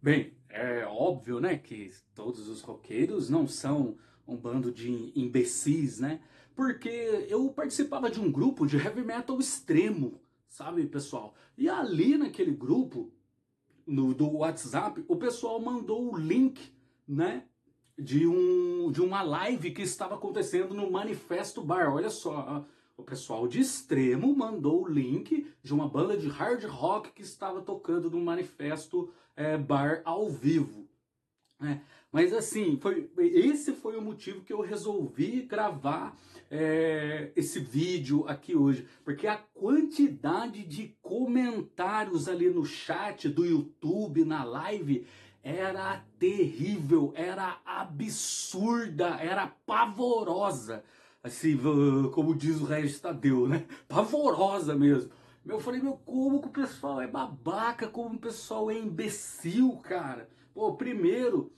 Bem, é óbvio, né, que todos os roqueiros não são um bando de imbecis, né? Porque eu participava de um grupo de heavy metal extremo, sabe, pessoal? E ali naquele grupo, do WhatsApp, o pessoal mandou o link, né, de uma live que estava acontecendo no Manifesto Bar. Olha só, o pessoal de extremo mandou o link de uma banda de hard rock que estava tocando no Manifesto Bar ao vivo. Né? Mas assim, esse foi o motivo que eu resolvi gravar esse vídeo aqui hoje, porque a quantidade de comentários ali no chat do YouTube, na live, era terrível, era absurda, era pavorosa, assim, como diz o Regis Tadeu, né? Pavorosa mesmo. Eu falei, meu, como que o pessoal é babaca, como o pessoal é imbecil, cara. Pô, primeiro,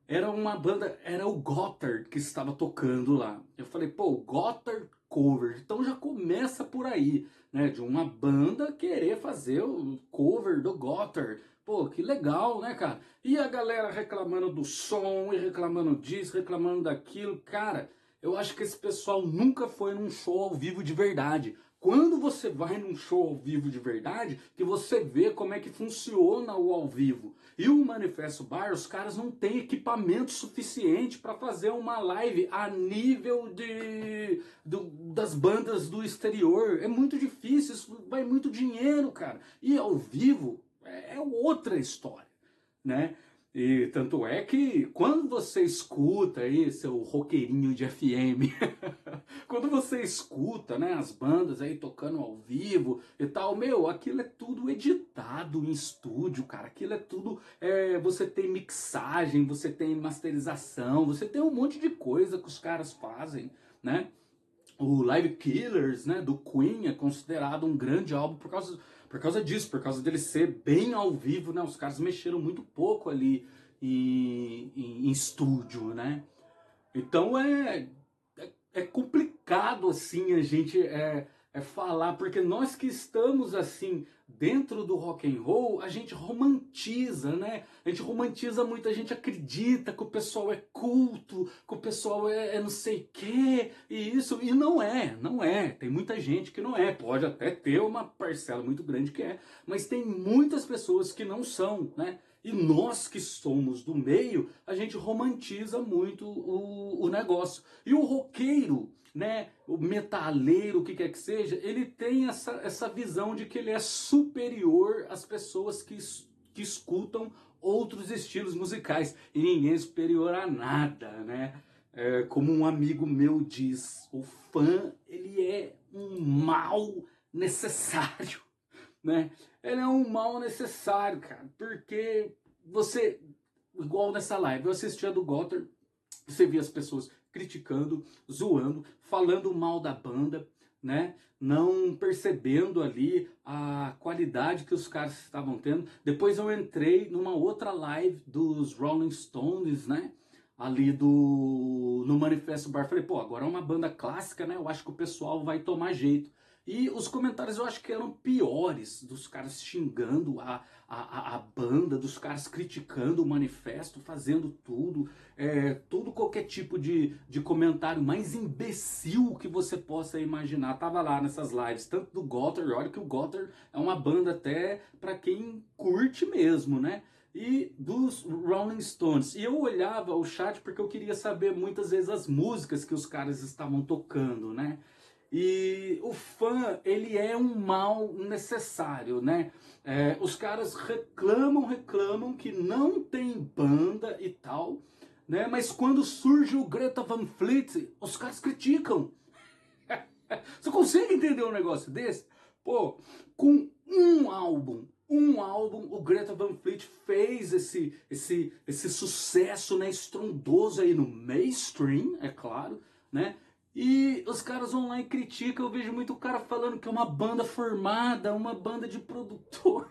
era uma banda, era o Gotthard que estava tocando lá. Eu falei, pô, Gotthard cover. Então já começa por aí, né? De uma banda querer fazer o cover do Gotthard. Pô, que legal, né, cara? E a galera reclamando do som, e reclamando disso, reclamando daquilo. Cara, eu acho que esse pessoal nunca foi num show ao vivo de verdade. Quando você vai num show ao vivo de verdade, que você vê como é que funciona o ao vivo. E o Manifesto Bar, os caras não têm equipamento suficiente para fazer uma live a nível das bandas do exterior. É muito difícil, isso vai muito dinheiro, cara. E ao vivo é outra história, né? E tanto é que quando você escuta aí seu roqueirinho de FM, quando você escuta, né, as bandas aí tocando ao vivo e tal, meu, aquilo é tudo editado em estúdio, cara. Aquilo é tudo, você tem mixagem, você tem masterização, você tem um monte de coisa que os caras fazem, né? O Live Killers, né, do Queen é considerado um grande álbum por causa disso, por causa dele ser bem ao vivo, né? Os caras mexeram muito pouco ali em estúdio, né? Então é complicado assim a gente falar, porque nós que estamos assim dentro do rock and roll, a gente romantiza, né? A gente romantiza muito, a gente acredita que o pessoal é culto, que o pessoal é não sei o quê, e isso, e não é. Tem muita gente que não é, pode até ter uma parcela muito grande que é, mas tem muitas pessoas que não são, né? E nós que somos do meio, a gente romantiza muito o negócio. E o roqueiro, né, o metaleiro, o que quer que seja, ele tem essa visão de que ele é superior às pessoas que escutam outros estilos musicais. E ninguém é superior a nada, né? Como um amigo meu diz, o fã, ele é um mal necessário, né? Ele é um mal necessário, cara, porque você, igual nessa live, eu assisti a do Gotthard, você via as pessoas criticando, zoando, falando mal da banda, né? Não percebendo ali a qualidade que os caras estavam tendo. Depois eu entrei numa outra live dos Rolling Stones, né? Ali no Manifesto Bar. Falei, pô, agora é uma banda clássica, né? Eu acho que o pessoal vai tomar jeito. E os comentários eu acho que eram piores, dos caras xingando a banda, dos caras criticando o manifesto, fazendo tudo, todo qualquer tipo de comentário mais imbecil que você possa imaginar. Tava lá nessas lives, tanto do Gotthard, olha que o Gotthard é uma banda até para quem curte mesmo, né? E dos Rolling Stones. E eu olhava o chat porque eu queria saber muitas vezes as músicas que os caras estavam tocando, né? E o fã, ele é um mal necessário, né? Os caras reclamam que não tem banda e tal, né? Mas quando surge o Greta Van Fleet, os caras criticam. Você consegue entender um negócio desse? Pô, com um álbum, o Greta Van Fleet fez esse sucesso, né, estrondoso aí no mainstream, é claro, né? E os caras vão lá e criticam. Eu vejo muito cara falando que é uma banda formada, uma banda de produtor.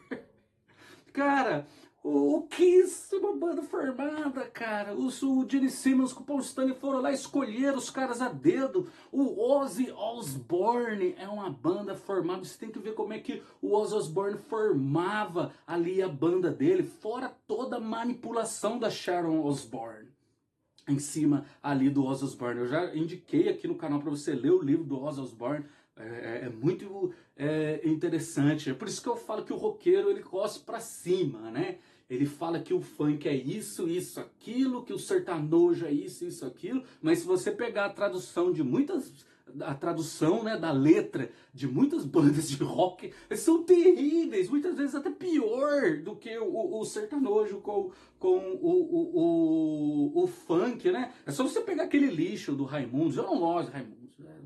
Cara, o Kiss é uma banda formada, cara. O Gene Simmons com o Paul Stanley foram lá escolher os caras a dedo. O Ozzy Osbourne é uma banda formada. Você tem que ver como é que o Ozzy Osbourne formava ali a banda dele, fora toda a manipulação da Sharon Osbourne em cima ali do Ozzy Osbourne. Eu já indiquei aqui no canal para você ler o livro do Ozzy Osbourne. É muito interessante. É por isso que eu falo que o roqueiro ele gosta pra cima, né? Ele fala que o funk é isso, isso, aquilo, que o sertanojo é isso, aquilo. Mas se você pegar a tradução de a tradução, né, da letra de muitas bandas de rock, são terríveis, muitas vezes até pior do que o sertanojo com o funk, né? É só você pegar aquele lixo do Raimundos. Eu não gosto de Raimundos.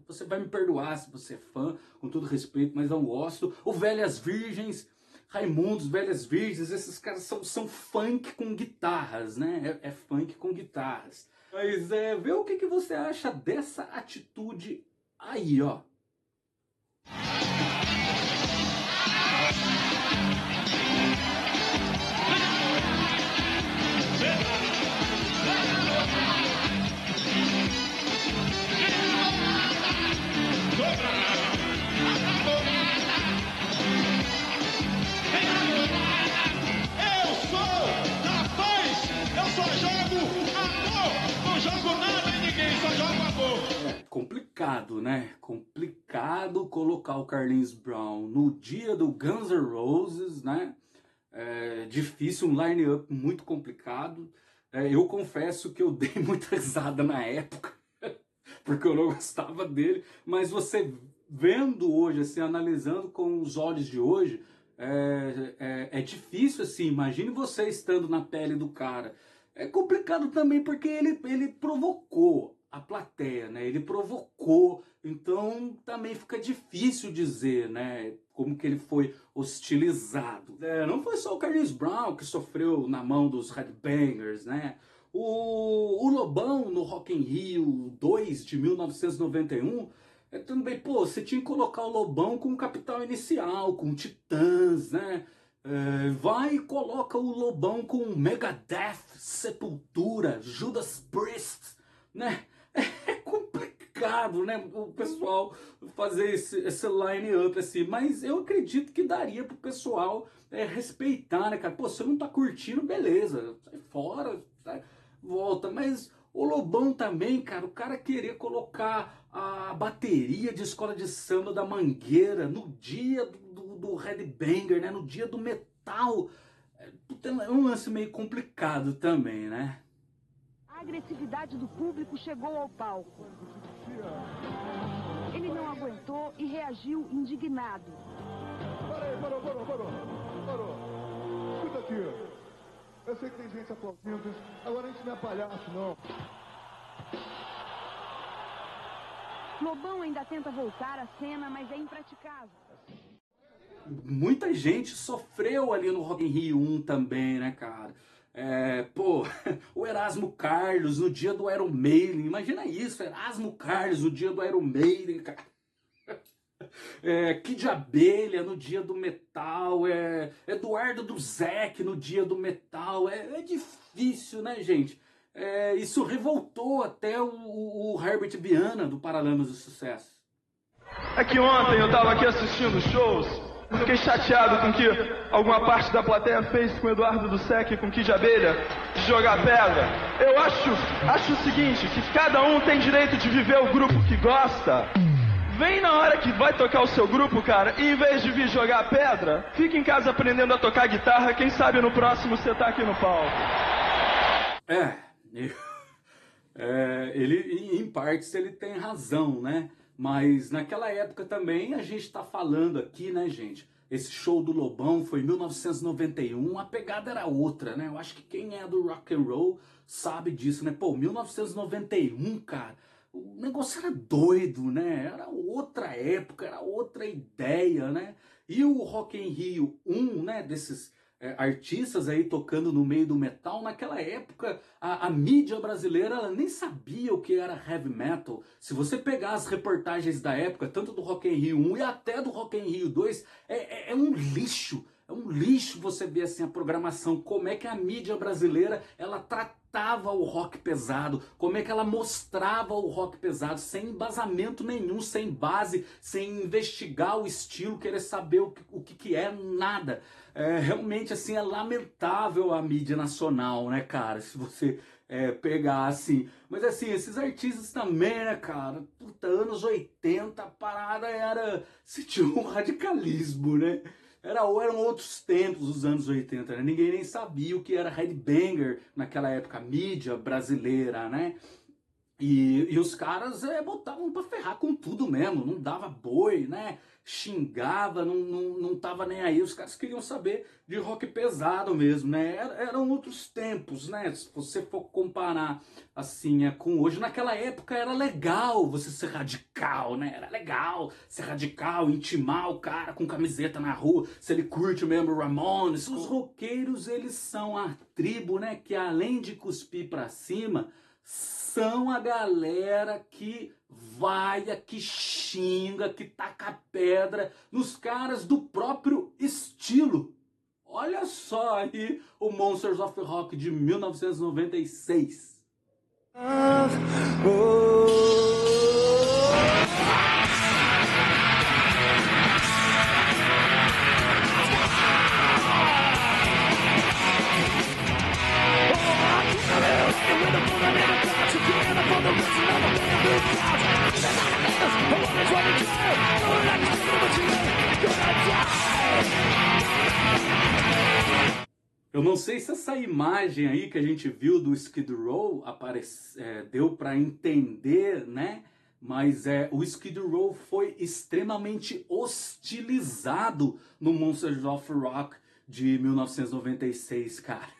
Você vai me perdoar se você é fã, com todo respeito, mas não gosto. O Velhas Virgens, Raimundos, Velhas Virgens, esses caras são funk com guitarras, né? É funk com guitarras. Mas vê o que você acha dessa atitude aí, ó. Complicado, né? Complicado colocar o Carlinhos Brown no dia do Guns N' Roses, né? Difícil, um line-up muito complicado. Eu confesso que eu dei muita risada na época, porque eu não gostava dele, mas você vendo hoje, assim, analisando com os olhos de hoje, é difícil, assim, imagine você estando na pele do cara. É complicado também porque ele provocou a plateia, né? Ele provocou, então também fica difícil dizer, né? Como que ele foi hostilizado. Não foi só o Carlinhos Brown que sofreu na mão dos headbangers, né? O Lobão no Rock in Rio 2 de 1991, também, pô, você tinha que colocar o Lobão com o Capital Inicial, com Titãs, né? Vai e coloca o Lobão com Megadeth, Sepultura, Judas Priest, né? É complicado, né? O pessoal fazer esse line-up assim, mas eu acredito que daria pro pessoal respeitar, né, cara? Pô, você não tá curtindo, beleza, sai fora, sai, volta, mas o Lobão também, cara, o cara querer colocar a bateria de escola de samba da Mangueira no dia do headbanger, né? No dia do metal. É um lance meio complicado também, né? A agressividade do público chegou ao palco. Ele não aguentou e reagiu indignado. Parou. Escuta aqui. Eu sei que tem gente aplaudindo. Agora a gente não é palhaço, não. Lobão ainda tenta voltar à cena, mas é impraticável. Muita gente sofreu ali no Rock in Rio 1 também, né, cara? Pô, o Erasmo Carlos no dia do Iron Maiden, imagina isso, Erasmo Carlos no dia do Iron Maiden, cara. Kid Abelha no dia do metal, Eduardo Duzec no dia do metal, é difícil, né, gente? Isso revoltou até o Herbert Viana do Paralamas do Sucesso. É que ontem eu tava aqui assistindo shows, fiquei chateado com o que alguma parte da plateia fez com o Eduardo Duzec e com o Kid Abelha, de jogar pedra. Eu acho o seguinte, que cada um tem direito de viver o grupo que gosta. Vem na hora que vai tocar o seu grupo, cara, e em vez de vir jogar pedra, fica em casa aprendendo a tocar guitarra, quem sabe no próximo você tá aqui no palco. Ele, em partes, ele tem razão, né? Mas naquela época também a gente tá falando aqui, né, gente? Esse show do Lobão foi em 1991, a pegada era outra, né? Eu acho que quem é do rock and roll sabe disso, né? Pô, 1991, cara, o negócio era doido, né? Era outra época, era outra ideia, né? E o Rock in Rio 1, né, desses artistas aí tocando no meio do metal, naquela época a mídia brasileira ela nem sabia o que era heavy metal. Se você pegar as reportagens da época, tanto do Rock in Rio 1 e até do Rock in Rio 2, é um lixo. É um lixo você ver assim a programação, como é que a mídia brasileira ela tratava o rock pesado, como é que ela mostrava o rock pesado sem embasamento nenhum, sem base, sem investigar o estilo, querer saber o que é, nada. Realmente assim é lamentável a mídia nacional, né, cara? Se você pegar assim. Mas assim, esses artistas também, né, cara? Puta, anos 80, a parada era. Se tinha um radicalismo, né? Eram outros tempos, os anos 80, né? Ninguém nem sabia o que era headbanger naquela época, a mídia brasileira, né? E os caras botavam pra ferrar com tudo mesmo, não dava boi, né? Xingava, não tava nem aí. Os caras queriam saber de rock pesado mesmo, né? Eram outros tempos, né? Se você for comparar assim com hoje, naquela época era legal você ser radical, né? Era legal ser radical, intimar o cara com camiseta na rua, se ele curte mesmo Ramones. Os roqueiros, eles são a tribo, né? Que além de cuspir pra cima, são a galera que vaia, que xinga, que taca pedra nos caras do próprio estilo. Olha só aí o Monsters of Rock de 1996. Eu não sei se essa imagem aí que a gente viu do Skid Row deu para entender, né? Mas o Skid Row foi extremamente hostilizado no Monsters of Rock de 1996, cara.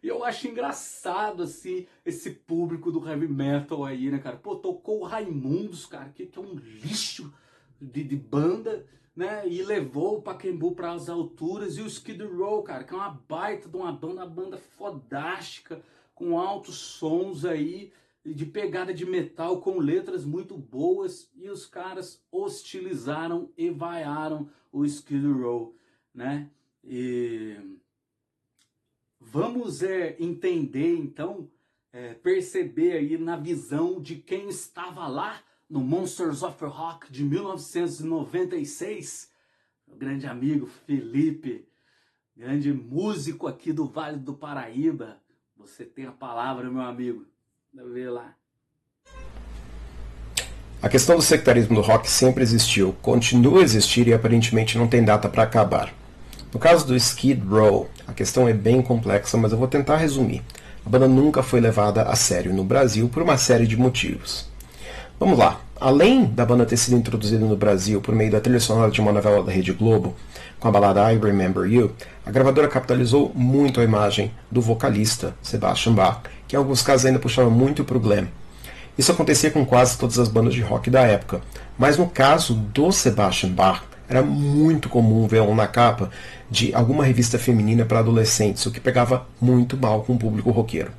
E eu acho engraçado, assim, esse público do heavy metal aí, né, cara? Pô, tocou o Raimundos, cara, que é um lixo de banda, né? E levou o Pacaembu para as alturas. E o Skid Row, cara, que é uma baita de uma banda fodástica, com altos sons aí, de pegada de metal, com letras muito boas. E os caras hostilizaram e vaiaram o Skid Row, né? E vamos entender, então, perceber aí na visão de quem estava lá no Monsters of Rock de 1996, o grande amigo Felipe, grande músico aqui do Vale do Paraíba. Você tem a palavra, meu amigo. Vê lá. A questão do sectarismo do rock sempre existiu, continua a existir e aparentemente não tem data para acabar. No caso do Skid Row, a questão é bem complexa, mas eu vou tentar resumir. A banda nunca foi levada a sério no Brasil por uma série de motivos. Vamos lá. Além da banda ter sido introduzida no Brasil por meio da trilha sonora de uma novela da Rede Globo, com a balada I Remember You, a gravadora capitalizou muito a imagem do vocalista, Sebastian Bach, que em alguns casos ainda puxava muito pro glam. Isso acontecia com quase todas as bandas de rock da época, mas no caso do Sebastian Bach, era muito comum vê-lo na capa de alguma revista feminina para adolescentes, o que pegava muito mal com o público roqueiro.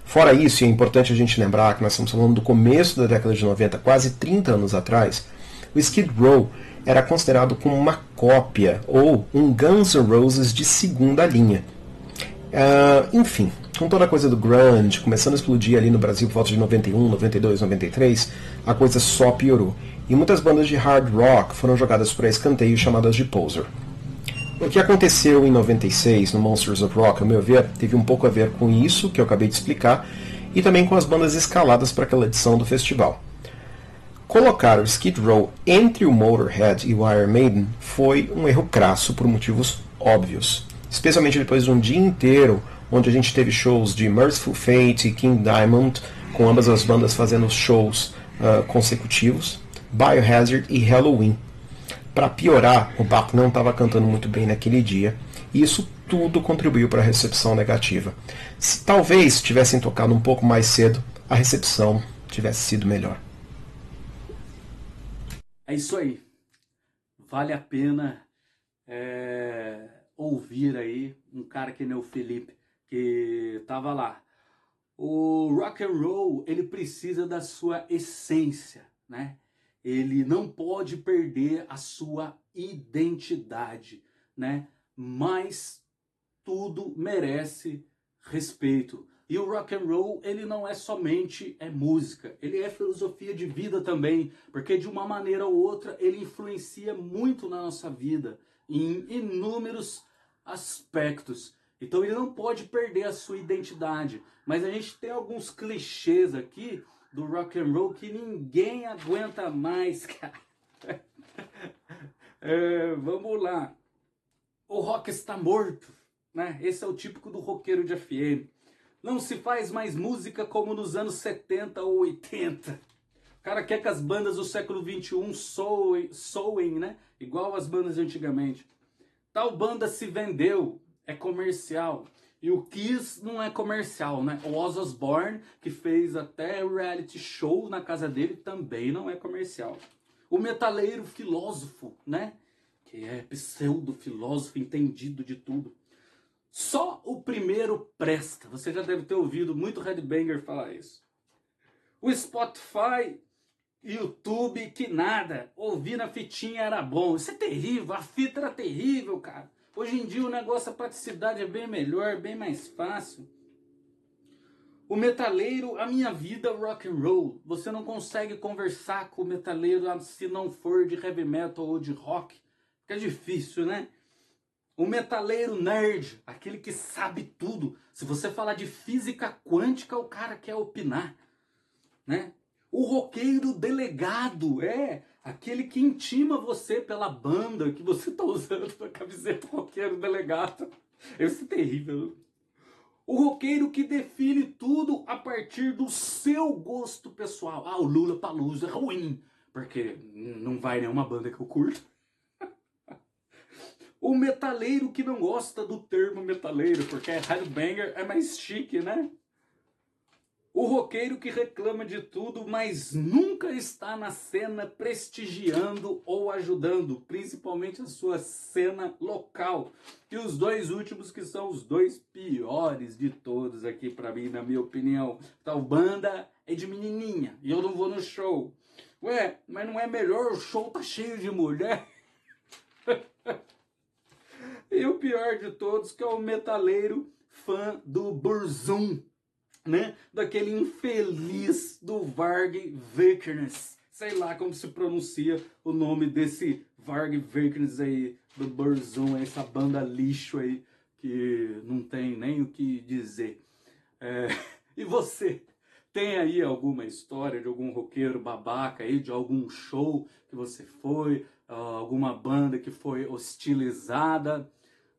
Fora isso, e é importante a gente lembrar que nós estamos falando do começo da década de 90, quase 30 anos atrás, o Skid Row era considerado como uma cópia ou um Guns N' Roses de segunda linha. Enfim, com toda a coisa do grunge começando a explodir ali no Brasil por volta de 91, 92, 93, a coisa só piorou. E muitas bandas de hard rock foram jogadas para escanteio chamadas de poser. O que aconteceu em 96 no Monsters of Rock, ao meu ver, teve um pouco a ver com isso que eu acabei de explicar e também com as bandas escaladas para aquela edição do festival. Colocar o Skid Row entre o Motorhead e o Iron Maiden foi um erro crasso por motivos óbvios, especialmente depois de um dia inteiro onde a gente teve shows de Merciful Fate e King Diamond, com ambas as bandas fazendo shows consecutivos, Biohazard e Halloween. Para piorar, o Bach não estava cantando muito bem naquele dia, e isso tudo contribuiu para a recepção negativa. Se talvez tivessem tocado um pouco mais cedo, a recepção tivesse sido melhor. É isso aí. Vale a pena ouvir aí um cara que nem o Felipe, que estava lá. O rock and roll, ele precisa da sua essência, né? Ele não pode perder a sua identidade, né? mas tudo merece respeito. E o rock and roll, ele não é somente música, ele é filosofia de vida também, porque de uma maneira ou outra ele influencia muito na nossa vida, em inúmeros aspectos. Então ele não pode perder a sua identidade. Mas a gente tem alguns clichês aqui do rock and roll que ninguém aguenta mais, cara. Vamos lá. O rock está morto, né? Esse é o típico do roqueiro de FM. Não se faz mais música como nos anos 70 ou 80. O cara quer que as bandas do século XXI soem, né? Igual as bandas de antigamente. Tal banda se vendeu, é comercial. E o Kiss não é comercial, né? O Ozzy Osbourne, que fez até reality show na casa dele, também não é comercial. O metaleiro filósofo, né? Que é pseudo-filósofo, entendido de tudo. Só o primeiro presta. Você já deve ter ouvido muito headbanger falar isso. O Spotify, YouTube, que nada. Ouvir na fitinha era bom. Isso é terrível, a fita era terrível, cara. Hoje em dia o negócio, a praticidade é bem melhor, bem mais fácil. O metaleiro, a minha vida rock and roll. Você não consegue conversar com o metaleiro se não for de heavy metal ou de rock. Fica difícil, né? O metaleiro nerd, aquele que sabe tudo. Se você falar de física quântica, o cara quer opinar, né? O roqueiro delegado, aquele que intima você pela banda que você tá usando a camiseta roqueiro delegado. Isso é terrível. O roqueiro que define tudo a partir do seu gosto pessoal. O Lollapalooza é ruim, porque não vai nenhuma banda que eu curto. O metaleiro que não gosta do termo metaleiro, porque headbanger é mais chique, né? O roqueiro que reclama de tudo, mas nunca está na cena prestigiando ou ajudando, principalmente a sua cena local. E os dois últimos que são os dois piores de todos aqui pra mim, na minha opinião. Tal banda é de menininha e eu não vou no show. Ué, mas não é melhor? O show tá cheio de mulher. E o pior de todos, que é o metaleiro fã do Burzum, né? Daquele infeliz do Varg Vikernes. Sei lá como se pronuncia o nome desse Varg Vikernes aí, do Burzum, essa banda lixo aí, que não tem nem o que dizer. E você? Tem aí alguma história de algum roqueiro babaca aí, de algum show que você foi, alguma banda que foi hostilizada?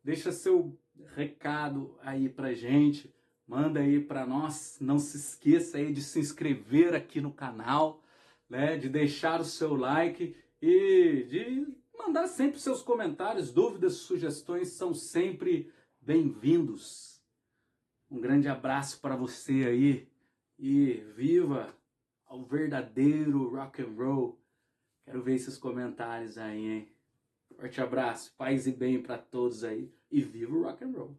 Deixa seu recado aí pra gente, manda aí pra nós. Não se esqueça aí de se inscrever aqui no canal, né? De deixar o seu like e de mandar sempre seus comentários, dúvidas, sugestões são sempre bem-vindos. Um grande abraço para você aí e viva o verdadeiro rock and roll. Quero ver esses comentários aí, hein? Forte abraço, paz e bem para todos aí e viva o rock and roll.